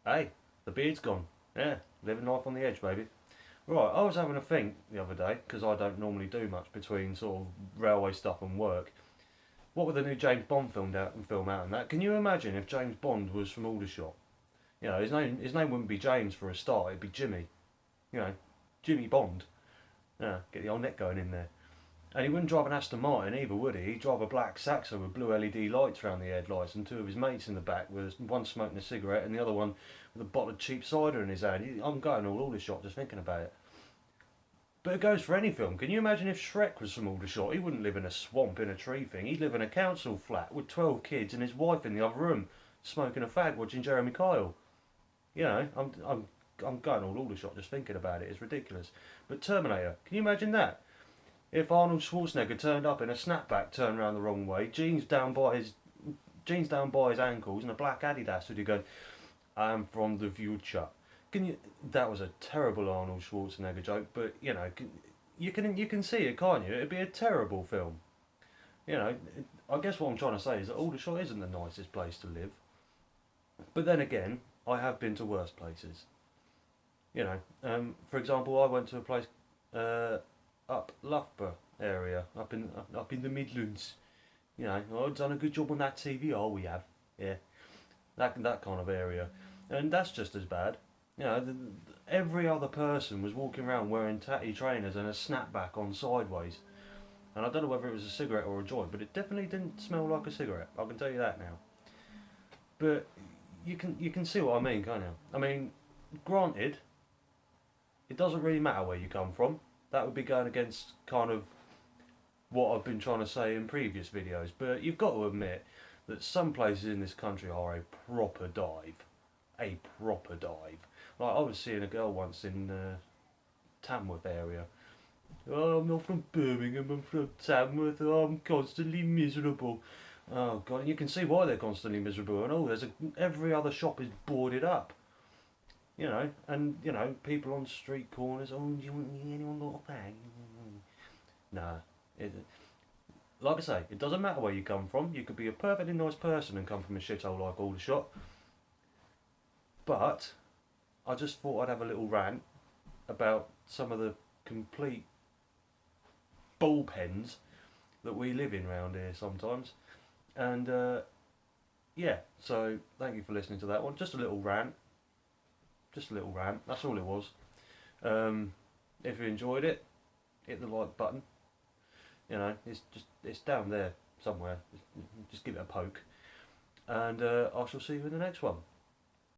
Hey, the beard's gone. Yeah, living life on the edge, baby. Right, I was having a think the other day, because I don't normally do much between sort of railway stuff and work. What with the new James Bond film out and that, can you imagine if James Bond was from Aldershot? You know, his name wouldn't be James for a start, it'd be Jimmy. You know, Jimmy Bond. Yeah, get the old neck going in there. And he wouldn't drive an Aston Martin either, would he? He'd drive a black Saxo with blue LED lights around the headlights, and two of his mates in the back, with one smoking a cigarette and the other one with a bottle of cheap cider in his hand. I'm going all Aldershot just thinking about it. But it goes for any film. Can you imagine if Shrek was from Aldershot? He wouldn't live in a swamp in a tree thing. He'd live in a council flat with 12 kids and his wife in the other room, smoking a fag, watching Jeremy Kyle. You know, I'm going all Aldershot just thinking about it. It's ridiculous. But Terminator, can you imagine that? If Arnold Schwarzenegger turned up in a snapback turned around the wrong way, jeans down by his ankles, and a black Adidas, would he go, "I'm from the future." Can you? That was a terrible Arnold Schwarzenegger joke, but you know, you can see it, can't you? It'd be a terrible film. You know, I guess what I'm trying to say is that Aldershot isn't the nicest place to live. But then again, I have been to worse places. You know, for example, I went to a place uh, up Loughborough area, up in the Midlands. You know, I've done a good job on that TV. Oh, we have, yeah, that kind of area, and that's just as bad. You know, every other person was walking around wearing tatty trainers and a snapback on sideways, and I don't know whether it was a cigarette or a joint, but it definitely didn't smell like a cigarette. I can tell you that now. But you can see what I mean, can't you? I mean, granted, it doesn't really matter where you come from. That would be going against kind of what I've been trying to say in previous videos, but you've got to admit that some places in this country are a proper dive. A proper dive. Like I was seeing a girl once in Tamworth area. "Oh, I'm not from Birmingham, I'm from Tamworth. Oh, I'm constantly miserable." Oh god, and you can see why they're constantly miserable. And every other shop is boarded up. You know, and you know, people on street corners. "Oh, do you want anyone got a bag?" Nah. It, like I say, it doesn't matter where you come from. You could be a perfectly nice person and come from a shithole like Aldershot. But I just thought I'd have a little rant about some of the complete bullpens that we live in round here sometimes. And yeah, so thank you for listening to that one. Just a little rant. Just a little rant. That's all it was. Um, if you enjoyed it, hit the like button. You know, it's down there somewhere. Just give it a poke. And I shall see you in the next one.